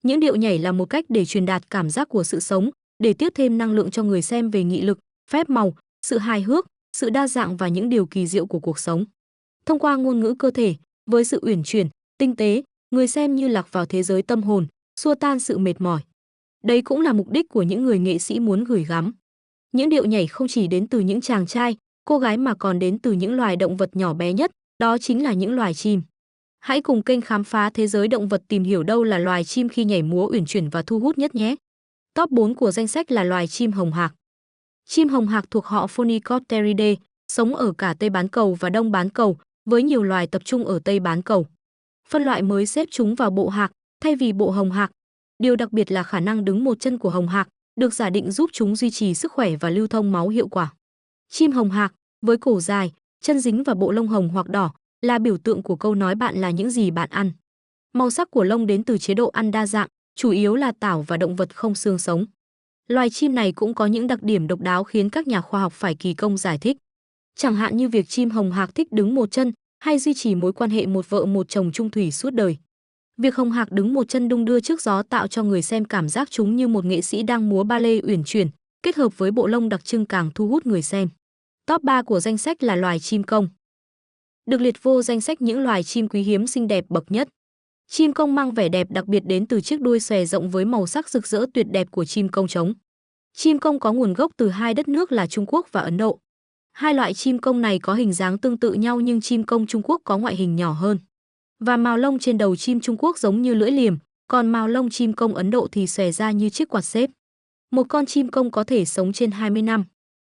Những điệu nhảy là một cách để truyền đạt cảm giác của sự sống, để tiếp thêm năng lượng cho người xem về nghị lực, phép màu, sự hài hước, sự đa dạng và những điều kỳ diệu của cuộc sống. Thông qua ngôn ngữ cơ thể, với sự uyển chuyển, tinh tế, người xem như lạc vào thế giới tâm hồn, xua tan sự mệt mỏi. Đấy cũng là mục đích của những người nghệ sĩ muốn gửi gắm. Những điệu nhảy không chỉ đến từ những chàng trai, cô gái mà còn đến từ những loài động vật nhỏ bé nhất, đó chính là những loài chim. Hãy cùng kênh khám phá thế giới động vật tìm hiểu đâu là loài chim khi nhảy múa uyển chuyển và thu hút nhất nhé. Top 4 của danh sách là loài chim hồng hạc. Chim hồng hạc thuộc họ Phoenicopteridae, sống ở cả Tây Bán Cầu và Đông Bán Cầu, với nhiều loài tập trung ở Tây Bán Cầu. Phân loại mới xếp chúng vào bộ hạc, thay vì bộ hồng hạc. Điều đặc biệt là khả năng đứng một chân của hồng hạc, được giả định giúp chúng duy trì sức khỏe và lưu thông máu hiệu quả. Chim hồng hạc, với cổ dài, chân dính và bộ lông hồng hoặc đỏ, là biểu tượng của câu nói bạn là những gì bạn ăn. Màu sắc của lông đến từ chế độ ăn đa dạng, chủ yếu là tảo và động vật không xương sống. Loài chim này cũng có những đặc điểm độc đáo khiến các nhà khoa học phải kỳ công giải thích. Chẳng hạn như việc chim hồng hạc thích đứng một chân hay duy trì mối quan hệ một vợ một chồng chung thủy suốt đời. Việc hồng hạc đứng một chân đung đưa trước gió tạo cho người xem cảm giác chúng như một nghệ sĩ đang múa ballet uyển chuyển, kết hợp với bộ lông đặc trưng càng thu hút người xem. Top 3 của danh sách là loài chim công. Được liệt vô danh sách những loài chim quý hiếm xinh đẹp bậc nhất. Chim công mang vẻ đẹp đặc biệt đến từ chiếc đuôi xòe rộng với màu sắc rực rỡ tuyệt đẹp của chim công trống. Chim công có nguồn gốc từ hai đất nước là Trung Quốc và Ấn Độ. Hai loại chim công này có hình dáng tương tự nhau nhưng chim công Trung Quốc có ngoại hình nhỏ hơn. Và mào lông trên đầu chim Trung Quốc giống như lưỡi liềm, còn mào lông chim công Ấn Độ thì xòe ra như chiếc quạt xếp. Một con chim công có thể sống trên 20 năm.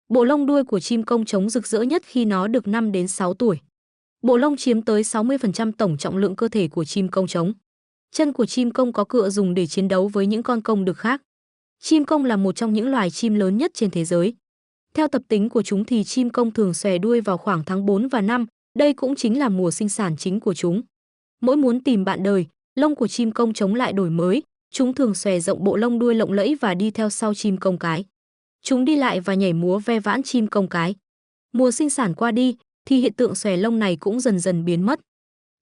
Bộ lông đuôi của chim công trống rực rỡ nhất khi nó được 5 đến 6 tuổi. Bộ lông chiếm tới 60% tổng trọng lượng cơ thể của chim công trống. Chân của chim công có cựa dùng để chiến đấu với những con công đực khác. Chim công là một trong những loài chim lớn nhất trên thế giới. Theo tập tính của chúng thì chim công thường xòe đuôi vào khoảng tháng 4 và 5, đây cũng chính là mùa sinh sản chính của chúng. Mỗi muốn tìm bạn đời, lông của chim công trống lại đổi mới, chúng thường xòe rộng bộ lông đuôi lộng lẫy và đi theo sau chim công cái. Chúng đi lại và nhảy múa ve vãn chim công cái. Mùa sinh sản qua đi thì hiện tượng xòe lông này cũng dần dần biến mất.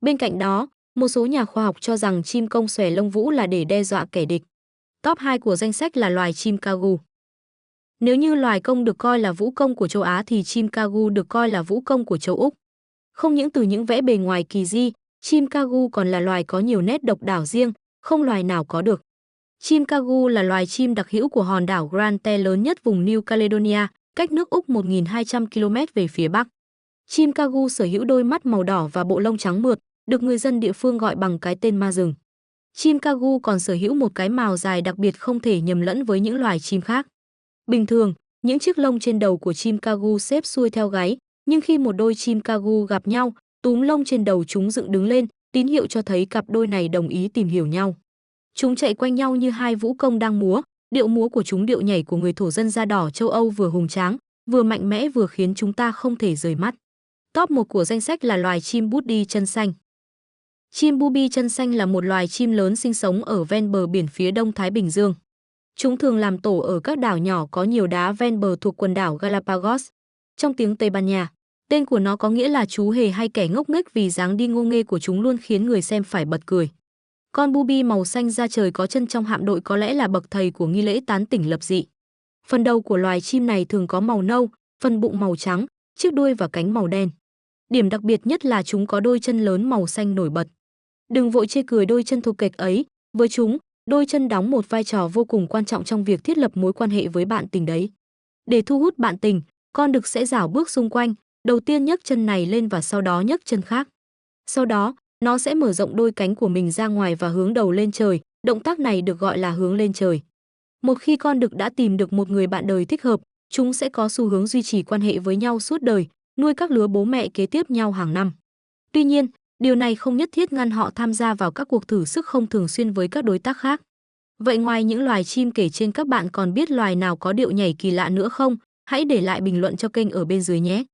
Bên cạnh đó, một số nhà khoa học cho rằng chim công xòe lông vũ là để đe dọa kẻ địch. Top 2 của danh sách là loài chim cagu. Nếu như loài công được coi là vũ công của châu Á thì chim cagu được coi là vũ công của châu Úc. Không những từ những vẻ bề ngoài kỳ di, chim cagu còn là loài có nhiều nét độc đáo riêng, không loài nào có được. Chim cagu là loài chim đặc hữu của hòn đảo Grande lớn nhất vùng New Caledonia, cách nước Úc 1.200 km về phía bắc. Chim cagu sở hữu đôi mắt màu đỏ và bộ lông trắng mượt, được người dân địa phương gọi bằng cái tên ma rừng. Chim cagu còn sở hữu một cái mào dài đặc biệt không thể nhầm lẫn với những loài chim khác. Bình thường, những chiếc lông trên đầu của chim cagu xếp xuôi theo gáy, nhưng khi một đôi chim cagu gặp nhau, túm lông trên đầu chúng dựng đứng lên, tín hiệu cho thấy cặp đôi này đồng ý tìm hiểu nhau. Chúng chạy quanh nhau như hai vũ công đang múa, điệu múa của chúng điệu nhảy của người thổ dân da đỏ châu Âu vừa hùng tráng, vừa mạnh mẽ vừa khiến chúng ta không thể rời mắt. Top 1 của danh sách là loài chim bút đi chân xanh. Chim booby chân xanh là một loài chim lớn sinh sống ở ven bờ biển phía đông Thái Bình Dương. Chúng thường làm tổ ở các đảo nhỏ có nhiều đá ven bờ thuộc quần đảo Galapagos. Trong tiếng Tây Ban Nha, tên của nó có nghĩa là chú hề hay kẻ ngốc nghếch vì dáng đi ngô nghê của chúng luôn khiến người xem phải bật cười. Con booby màu xanh da trời có chân trong hạm đội có lẽ là bậc thầy của nghi lễ tán tỉnh lập dị. Phần đầu của loài chim này thường có màu nâu, phần bụng màu trắng, chiếc đuôi và cánh màu đen. Điểm đặc biệt nhất là chúng có đôi chân lớn màu xanh nổi bật. Đừng vội chê cười đôi chân thô kệch ấy, với chúng, đôi chân đóng một vai trò vô cùng quan trọng trong việc thiết lập mối quan hệ với bạn tình đấy. Để thu hút bạn tình, con đực sẽ rảo bước xung quanh, đầu tiên nhấc chân này lên và sau đó nhấc chân khác. Sau đó, nó sẽ mở rộng đôi cánh của mình ra ngoài và hướng đầu lên trời, động tác này được gọi là hướng lên trời. Một khi con đực đã tìm được một người bạn đời thích hợp, chúng sẽ có xu hướng duy trì quan hệ với nhau suốt đời, nuôi các lứa bố mẹ kế tiếp nhau hàng năm. Tuy nhiên, điều này không nhất thiết ngăn họ tham gia vào các cuộc thử sức không thường xuyên với các đối tác khác. Vậy ngoài những loài chim kể trên các bạn còn biết loài nào có điệu nhảy kỳ lạ nữa không? Hãy để lại bình luận cho kênh ở bên dưới nhé!